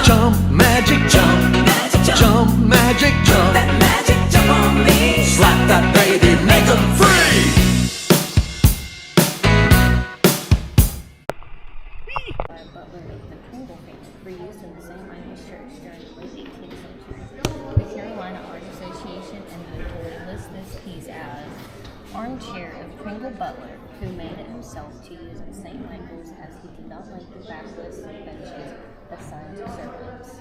Jump, magic jump, jump, magic jump. That magic jump on me. Slap that baby, make 'em free. Butler of the Trimble family for use in the St. Michael's Church during the late 18th century. The Carolina Art Association inventory lists this piece as armchair of Pringle Butler, who made it himself to use at St. Michael's as he did not like the backless benches assigned to servants.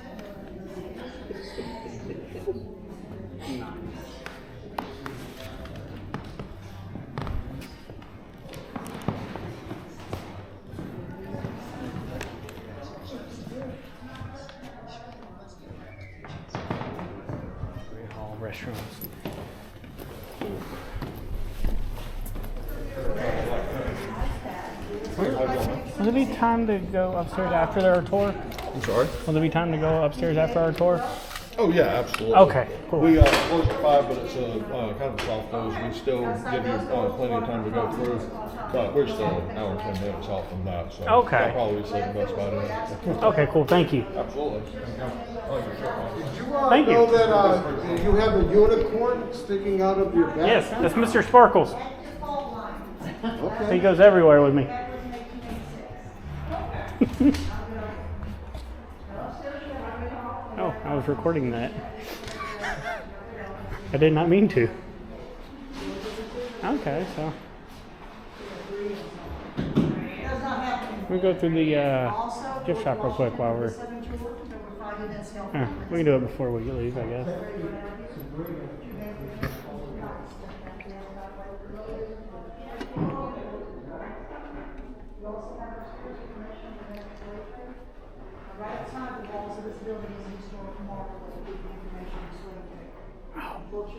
All restaurants. Will there be time to go upstairs after our tour? I'm sorry? Will there be time to go upstairs after our tour? Oh, yeah, absolutely. Okay, cool. We close at 5, but it's kind of a soft close. We still give you plenty of time to go through. But we're still an hour and 10 minutes off from that. So Okay. that'll probably be the best about it. Okay, cool. Thank you. Absolutely. Thank you. Know that you have a unicorn sticking out of your back? Yes, that's Mr. Sparkles. Okay. He goes everywhere with me. Oh, I was recording that. I did not mean to. Okay, so. We'll go through the gift shop real quick while we're. We can do it before we leave, I guess.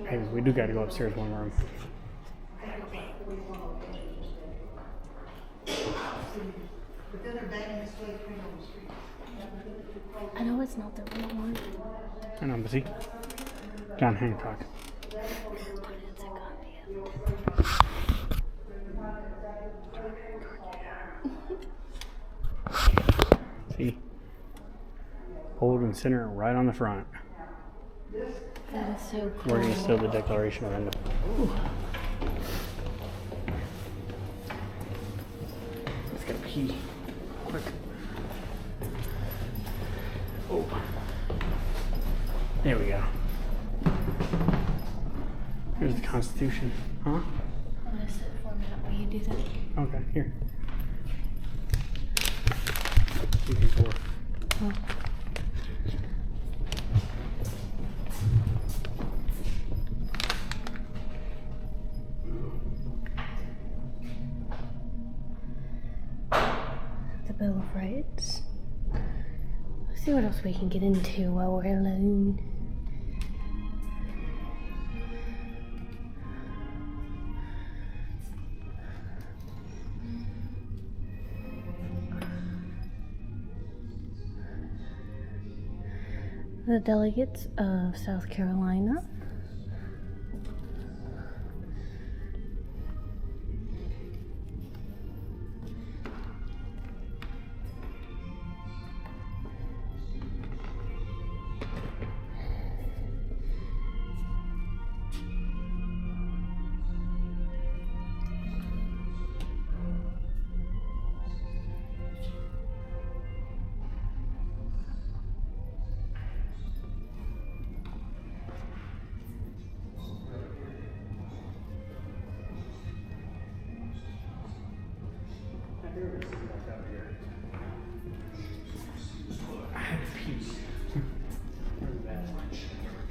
Hey, we do got to go upstairs one room. I know it's not the real one. I know, but see, John Hancock. But it's a copy of it. See, hold and center right on the front. That is so cool. We're going to seal the Declaration of Independence. Let's get a pee. Quick. Oh. There we go. Here's the Constitution. Huh? I'm gonna sit format while you do that. Okay, here. You can pour. Oh. The Bill of Rights. Let's see what else we can get into while we're alone. The delegates of South Carolina.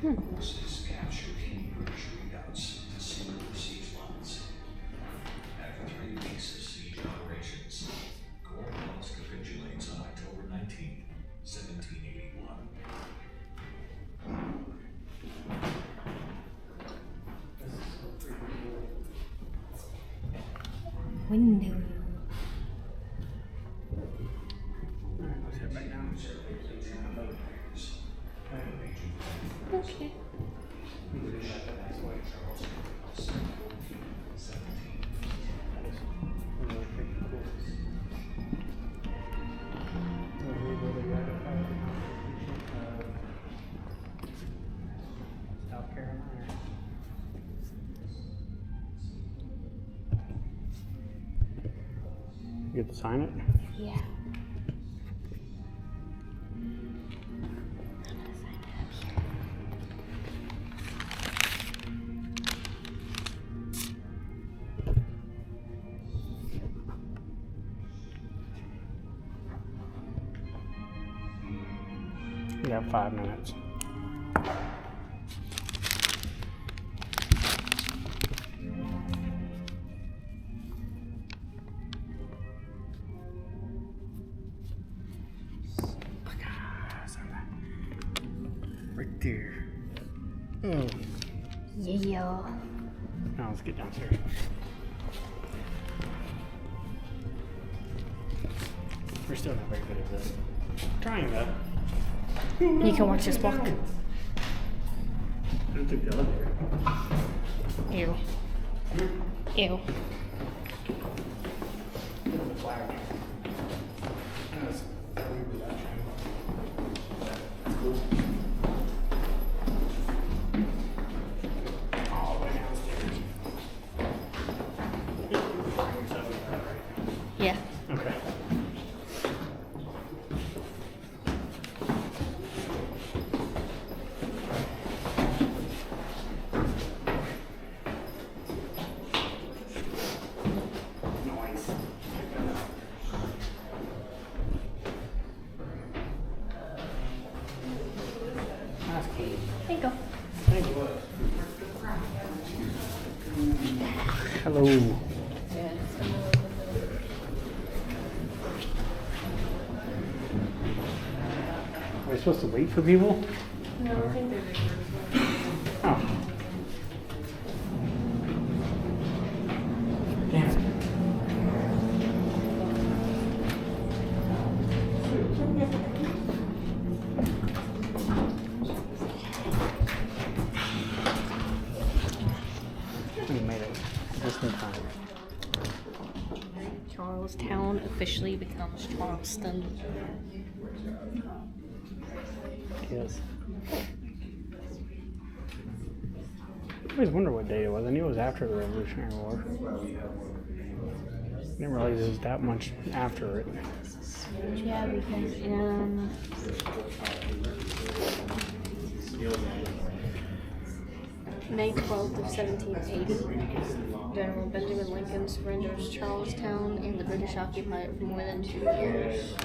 Forces captured key British redoubts and sealed the siege lines. After 3 weeks of siege operations, Cornwallis capitulates on October 19, 1781. Window. Okay. You get to sign it? Yeah. I'm gonna sign it up here. You got 5 minutes. Right there. Oh. Yeah. Now let's get downstairs. We're still not very good at this. Trying that. You can watch us walk. I don't think the elevator. Ew. Ew. The flag. That's cool. All the way downstairs. Yeah. Okay. Nice. That's cool. There you go. Thank you. Hello. Are we supposed to wait for people? No, I think they're Oh. Damn it. We made it just in time. Charlestown officially becomes Charleston. Yes. I always wonder what day it was. I knew it was after the Revolutionary War. I didn't realize it was that much after it. Yeah, because May 12th of 1780, General Benjamin Lincoln surrenders Charlestown and the British occupy it for more than 2 years.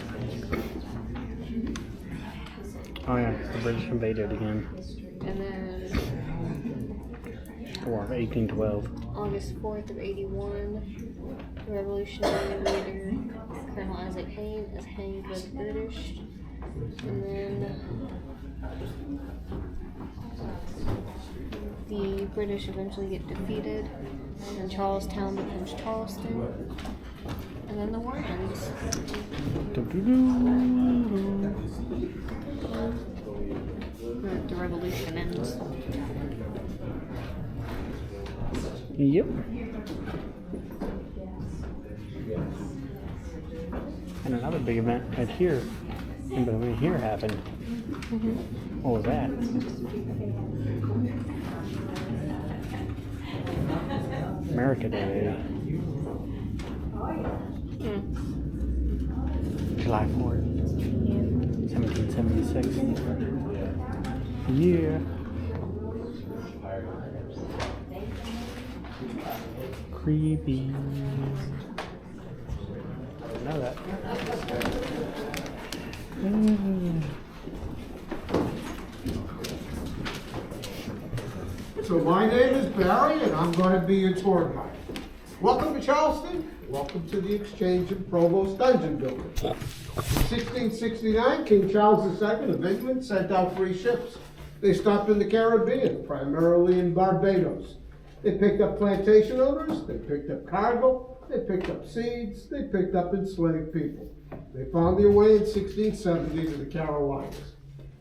Oh yeah, the British invaded again. And then War of 1812. August 4th of 81, the Revolutionary leader Colonel Isaac Hayne is hanged by the British. And then the British eventually get defeated, and Charlestown becomes Charleston. And then the war ends. The revolution ends. Yep. And another big event right here, in between here happened. What was that? America Day. July 4th, 1776. Yeah. Creepy. I didn't know that. So my name is Barry, and I'm going to be your tour guide. Welcome to Charleston. Welcome to the Exchange Provost Dungeon building. In 1669, King Charles II of England sent out 3 ships. They stopped in the Caribbean, primarily in Barbados. They picked up plantation owners, they picked up cargo, they picked up seeds, they picked up enslaved people. They found their way in 1670 to the Carolinas.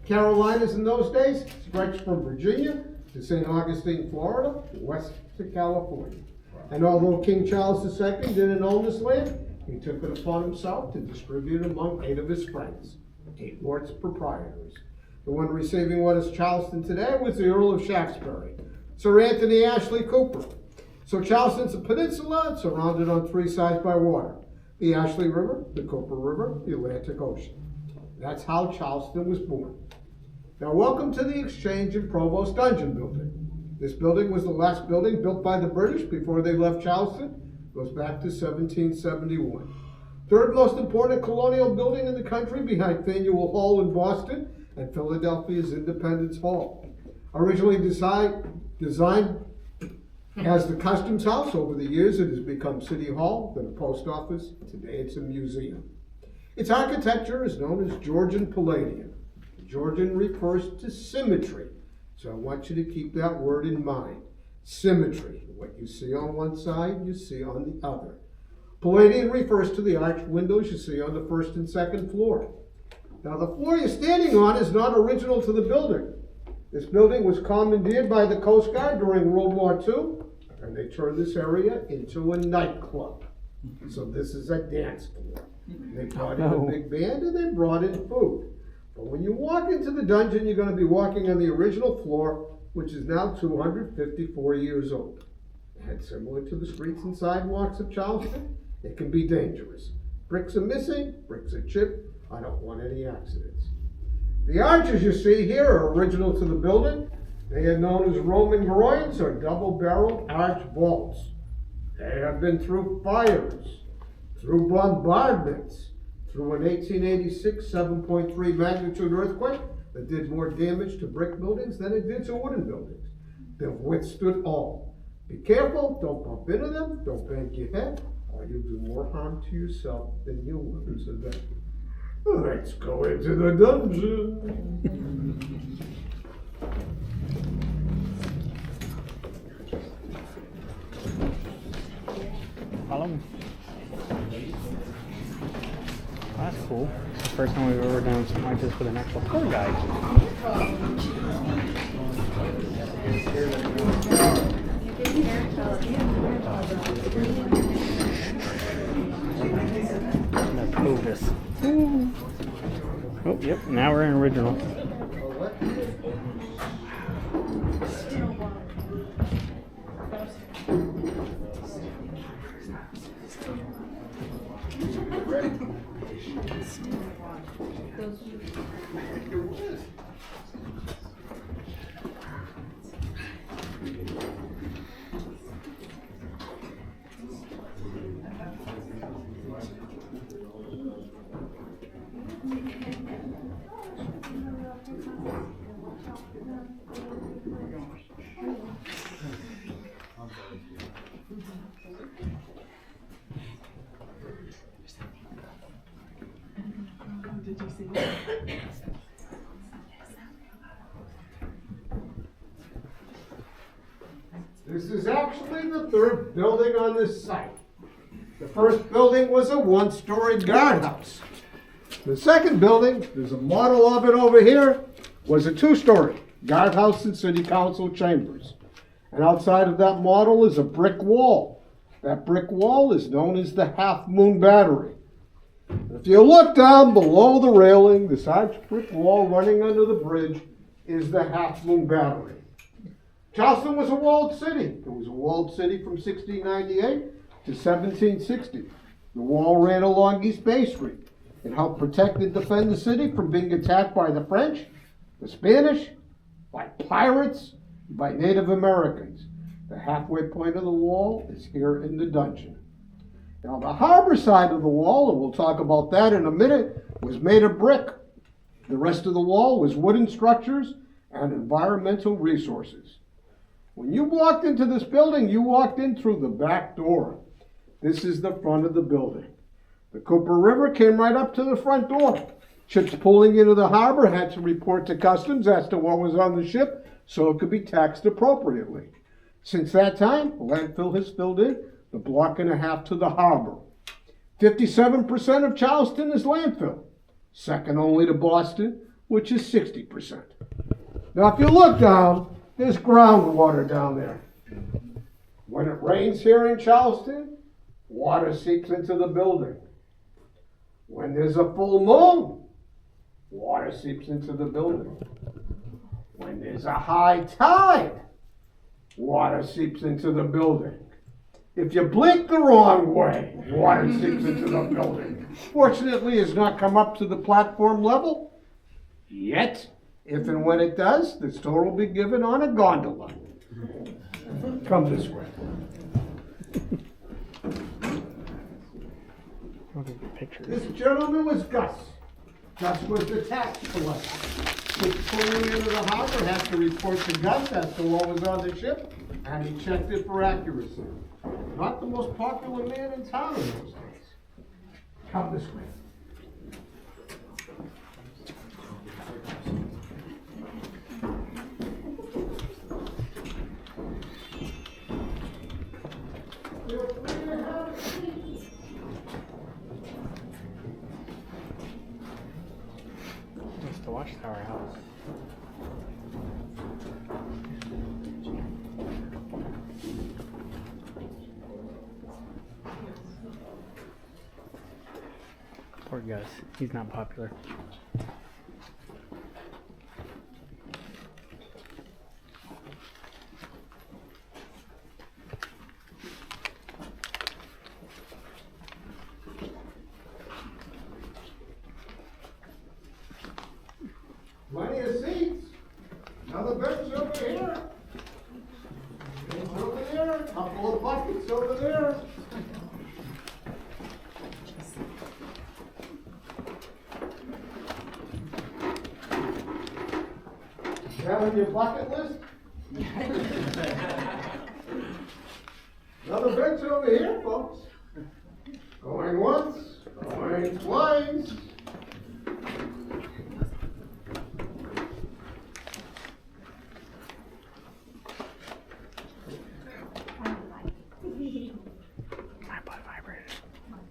Carolinas in those days stretched from Virginia to St. Augustine, Florida, west to California. And although King Charles II didn't own this land, he took it upon himself to distribute it among 8 of his friends, 8 lords proprietors. The one receiving what is Charleston today was the Earl of Shaftesbury, Sir Anthony Ashley Cooper. So Charleston's a peninsula surrounded on 3 sides by water. The Ashley River, the Cooper River, the Atlantic Ocean. That's how Charleston was born. Now welcome to the Exchange and Provost Dungeon building. This building was the last building built by the British before they left Charleston. It goes back to 1771. Third most important colonial building in the country behind Faneuil Hall in Boston and Philadelphia's Independence Hall. Originally designed as the Customs House, over the years it has become City Hall, then a post office. Today it's a museum. Its architecture is known as Georgian Palladian. Georgian refers to symmetry, so I want you to keep that word in mind. Symmetry. What you see on one side, you see on the other. Palladian refers to the arched windows you see on the first and second floor. Now the floor you're standing on is not original to the building. This building was commandeered by the Coast Guard during World War II, and they turned this area into a nightclub. So this is a dance floor. They brought in a big band and they brought in food. But when you walk into the dungeon, you're going to be walking on the original floor, which is now 254 years old. And similar to the streets and sidewalks of Charleston, it can be dangerous. Bricks are missing, bricks are chipped. I don't want any accidents. The arches you see here are original to the building. They are known as Roman groins or double-barreled arch vaults. They have been through fires, through bombardments, through an 1886 7.3 magnitude earthquake that did more damage to brick buildings than it did to wooden buildings. They've withstood all. Be careful, don't bump into them, don't bang your head, or you'll do more harm to yourself than you'll will to them. Let's go into the dungeon. Follow me. That's cool. It's the first time we've ever done something like this with an actual tour guide. Let's move this. Oh, yep, now we're in original. This is actually the third building on this site. The first building was a one-story guardhouse. The second building, there's a model of it over here, was a two-story guardhouse and city council chambers. And outside of that model is a brick wall. That brick wall is known as the Half Moon Battery. If you look down below the railing, this arched brick wall running under the bridge is the Half Moon Battery. Charleston was a walled city. It was a walled city from 1698 to 1760. The wall ran along East Bay Street. It helped protect and defend the city from being attacked by the French, the Spanish, by pirates, by Native Americans. The halfway point of the wall is here in the dungeon. Now the harbor side of the wall, and we'll talk about that in a minute, was made of brick. The rest of the wall was wooden structures and environmental resources. When you walked into this building, you walked in through the back door. This is the front of the building. The Cooper River came right up to the front door. Ships pulling into the harbor had to report to customs as to what was on the ship so it could be taxed appropriately. Since that time, the landfill has filled in the block and a half to the harbor. 57% of Charleston is landfill, second only to Boston, which is 60%. Now if you look down, there's groundwater down there. When it rains here in Charleston, water seeps into the building. When there's a full moon, water seeps into the building. When there's a high tide, water seeps into the building. If you blink the wrong way, water sinks into the building. Fortunately, it's not come up to the platform level yet. If and when it does, the tour will be given on a gondola. Come this way. Look at the pictures. This gentleman was Gus. Gus was the tax collector. Which pulling into the harbor had to report to Gus as to what was on the ship, and he checked it for accuracy. Not the most popular man in town in those days. Come this way. That's the Watchtower House. Poor Gus. He's not popular. Plenty of seats. Another bench over here. Bench over there. A couple of buckets over there. Is that on your bucket list? Another bench over here, folks. Going once, going twice.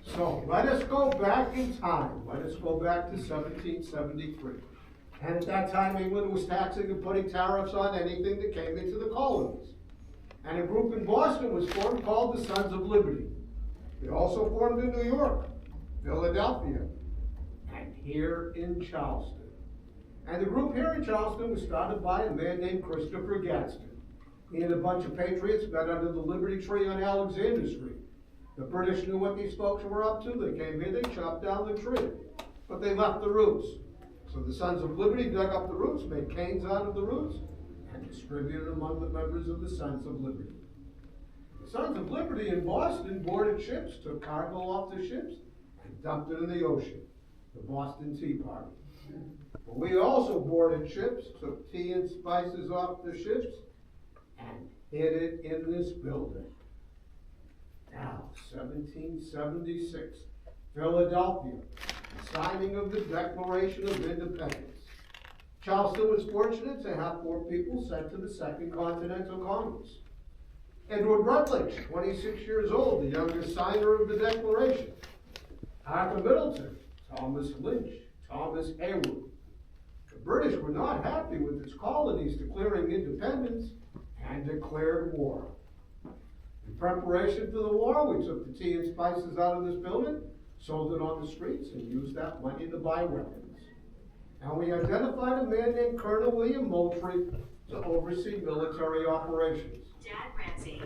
So let us go back in time. Let us go back to 1773. And at that time, England was taxing and putting tariffs on anything that came into the colonies. And a group in Boston was formed called the Sons of Liberty. They also formed in New York, Philadelphia, and here in Charleston. And the group here in Charleston was started by a man named Christopher Gadsden. He and a bunch of patriots met under the Liberty Tree on Alexander Street. The British knew what these folks were up to. They came here, they chopped down the tree. But they left the roots. So the Sons of Liberty dug up the roots, made canes out of the roots, and distributed among the members of the Sons of Liberty. The Sons of Liberty in Boston boarded ships, took cargo off the ships, and dumped it in the ocean. The Boston Tea Party. But we also boarded ships, took tea and spices off the ships, and hid it in this building. Now, 1776, Philadelphia, signing of the Declaration of Independence. Charleston was fortunate to have 4 people sent to the Second Continental Congress. Edward Rutledge, 26 years old, the youngest signer of the Declaration. Arthur Middleton, Thomas Lynch, Thomas Haywood. The British were not happy with its colonies declaring independence and declared war. In preparation for the war, we took the tea and spices out of this building, sold it on the streets, and used that money to buy weapons. And we identified a man named Colonel William Moultrie to oversee military operations. Dad Ramsey.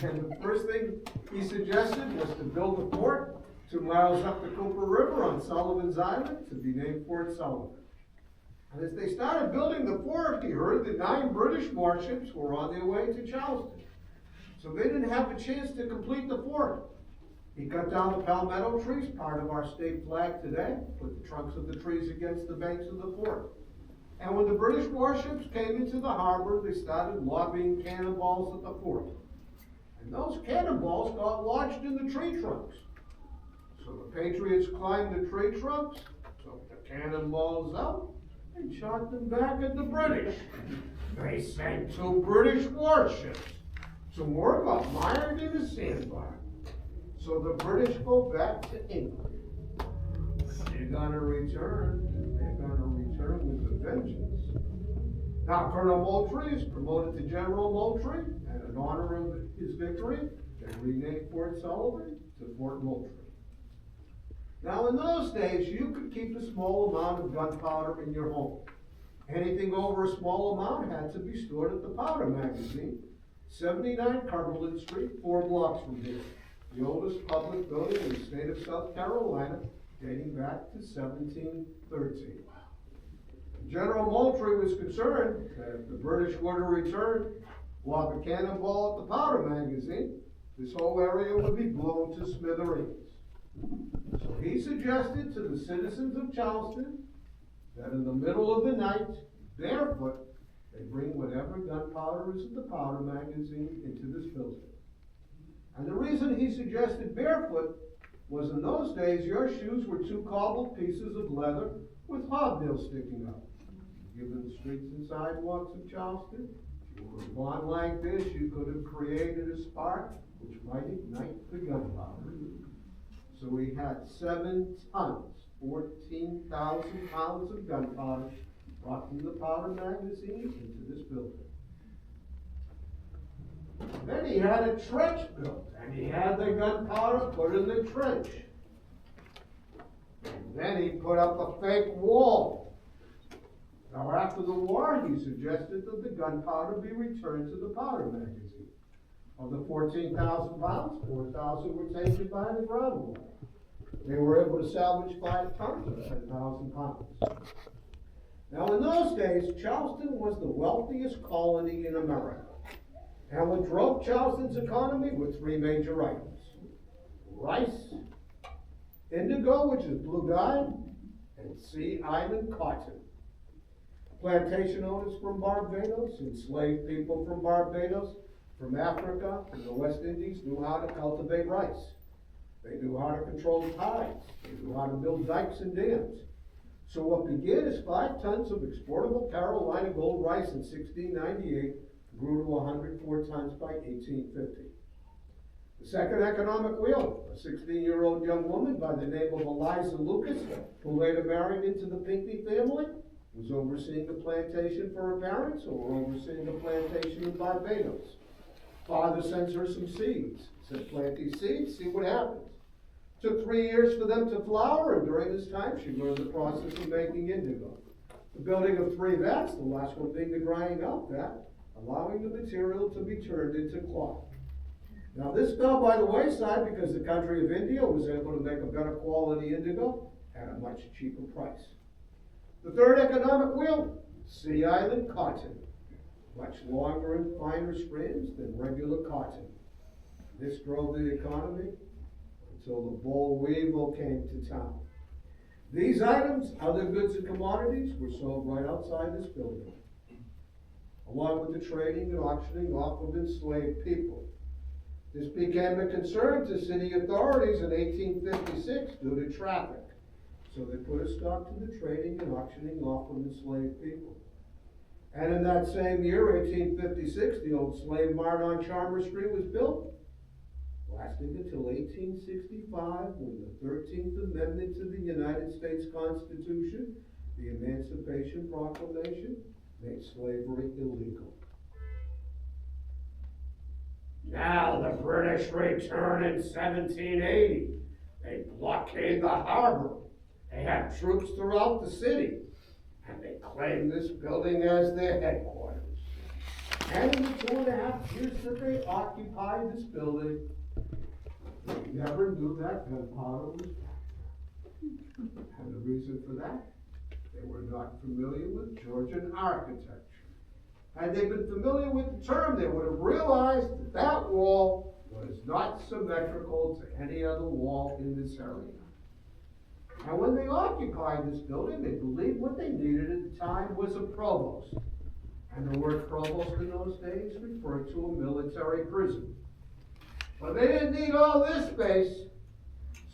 And the first thing he suggested was to build a fort 2 miles up the Cooper River on Sullivan's Island to be named Fort Sullivan. And as they started building the fort, he heard that 9 British warships were on their way to Charleston. So they didn't have a chance to complete the fort. He cut down the palmetto trees, part of our state flag today, put the trunks of the trees against the banks of the fort. And when the British warships came into the harbor, they started lobbing cannonballs at the fort. And those cannonballs got lodged in the tree trunks. So the Patriots climbed the tree trunks, took the cannonballs out, and shot them back at the British. They sank 2 British warships. Some more got mired in a sandbar. So the British go back to England. They're gonna return. They're gonna return with a vengeance. Now Colonel Moultrie is promoted to General Moultrie, and in honor of his victory, they renamed Fort Sullivan to Fort Moultrie. Now in those days, you could keep a small amount of gunpowder in your home. Anything over a small amount had to be stored at the powder magazine, 79 Cumberland Street, 4 blocks from here. The oldest public building in the state of South Carolina, dating back to 1713. General Moultrie was concerned that if the British were to return, lob a cannonball at the powder magazine, this whole area would be blown to smithereens. So he suggested to the citizens of Charleston that in the middle of the night, barefoot, they bring whatever gunpowder is in the powder magazine into this building. And the reason he suggested barefoot was in those days your shoes were 2 cobbled pieces of leather with hobnails sticking out. Given the streets and sidewalks of Charleston, if you were born like this, you could have created a spark which might ignite the gunpowder. So we had 7 tons, 14,000 pounds of gunpowder brought from the powder magazine into this building. Then he had a trench built, and he had the gunpowder put in the trench. And then he put up a fake wall. Now after the war, he suggested that the gunpowder be returned to the powder magazine. Of the 14,000 pounds, 4,000 were taken by the ground war. They were able to salvage 5 tons of 10,000 pounds. Now in those days, Charleston was the wealthiest colony in America. And what drove Charleston's economy were 3 major items: rice, indigo, which is blue dye, and Sea Island cotton. Plantation owners from Barbados, enslaved people from Barbados, from Africa, and the West Indies knew how to cultivate rice. They knew how to control tides. They knew how to build dikes and dams. So what began as 5 tons of exportable Carolina gold rice in 1698 grew to 104 tons by 1850. The second economic wheel, a 16-year-old young woman by the name of Eliza Lucas, who later married into the Pinckney family, was overseeing the plantation for her parents, who were overseeing the plantation in Barbados. Father sends her some seeds. Said, plant these seeds, see what happens. Took 3 years for them to flower, and during this time she learned the process of making indigo. The building of 3 vats, the last one being the drying out vat, allowing the material to be turned into cloth. Now this fell by the wayside because the country of India was able to make a better quality indigo at a much cheaper price. The third economic wheel, Sea Island cotton, much longer and finer strands than regular cotton. This drove the economy until the boll weevil came to town. These items, other goods and commodities, were sold right outside this building, along with the trading and auctioning off of enslaved people. This became a concern to city authorities in 1856 due to traffic. So they put a stop to the trading and auctioning off of enslaved people. And in that same year, 1856, the old slave mart on Charmer Street was built, lasting until 1865, when the 13th Amendment to the United States Constitution, the Emancipation Proclamation, made slavery illegal. Now the British return in 1780. They blockade the harbor. They have troops throughout the city. And they claim this building as their headquarters. And in the 2.5 years that they occupied this building, they never knew that gunpowder was back. And the reason for that, they were not familiar with Georgian architecture. Had they been familiar with the term, they would have realized that that wall was not symmetrical to any other wall in this area. And when they occupied this building, they believed what they needed at the time was a provost. And the word provost in those days referred to a military prison. But they didn't need all this space.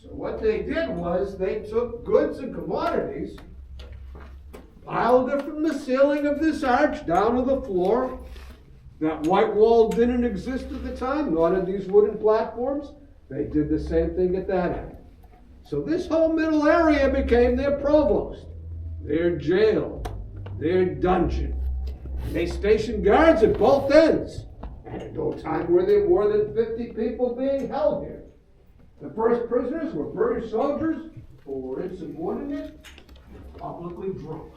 So what they did was they took goods and commodities, piled it from the ceiling of this arch down to the floor. That white wall didn't exist at the time, nor did these wooden platforms. They did the same thing at that end. So this whole middle area became their provost, their jail, their dungeon. And they stationed guards at both ends. And at no time were there more than 50 people being held here. The first prisoners were British soldiers who were insubordinate and publicly drunk.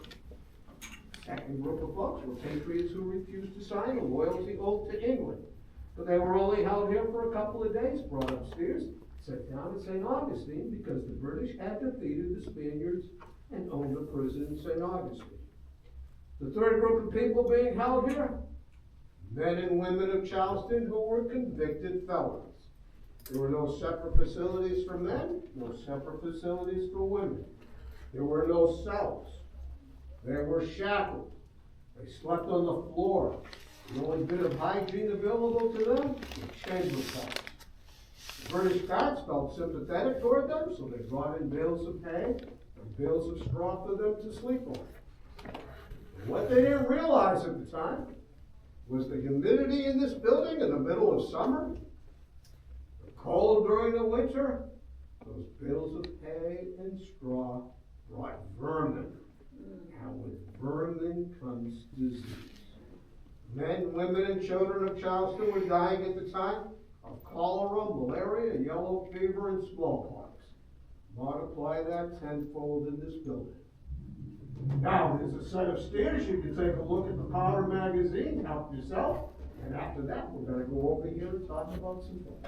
The second group of folks were patriots who refused to sign a loyalty oath to England. But they were only held here for a couple of days, brought upstairs, set down in St. Augustine because the British had defeated the Spaniards and owned a prison in St. Augustine. The third group of people being held here, men and women of Charleston who were convicted felons. There were no separate facilities for men, no separate facilities for women. There were no cells. They were shackled. They slept on the floor. The only bit of hygiene available to them was chamber pots. The British guards felt sympathetic toward them, so they brought in bales of hay and bales of straw for them to sleep on. And what they didn't realize at the time was the humidity in this building in the middle of summer, the cold during the winter. Those bales of hay and straw brought vermin. And with vermin comes disease. Men, women, and children of Charleston were dying at the time of cholera, malaria, yellow fever, and smallpox. Multiply that tenfold in this building. Now, there's a set of stairs. You can take a look at the powder magazine, help yourself. And after that, we're going to go over here and talk about some books.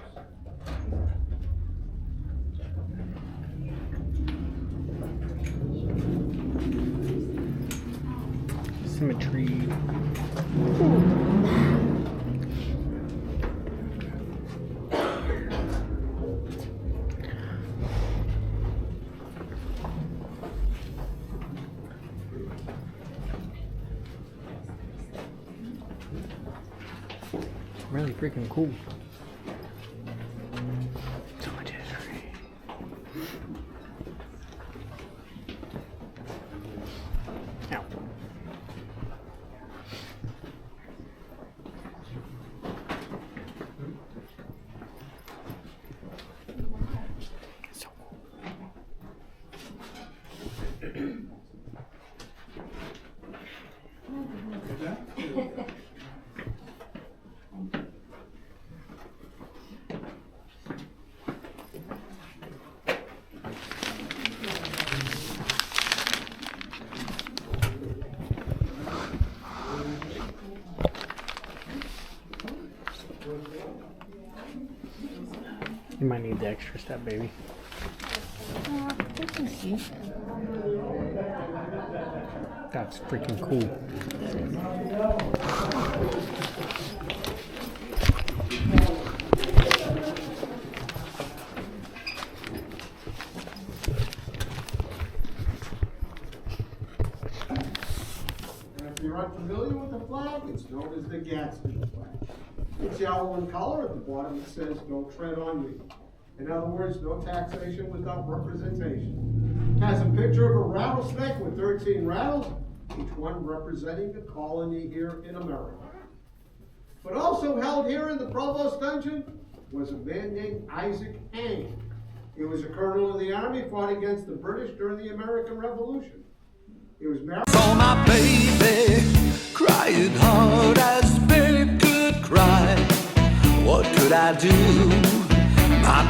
Symmetry. Really freaking cool. So much history. Ow. So cool. You might need the extra step, baby. That's freaking cool. If you're unfamiliar with the flag, it's known as the Gadsden flag. It's yellow in color. At the bottom it says, "Don't tread on me." In other words, no taxation without representation. It has a picture of a rattlesnake with 13 rattles, each one representing a colony here in America. But also held here in the Provost Dungeon was a man named Isaac Hayne. He was a colonel in the army, fought against the British during the American Revolution. He was married. For my baby, crying hard as babe could cry. What could I do? My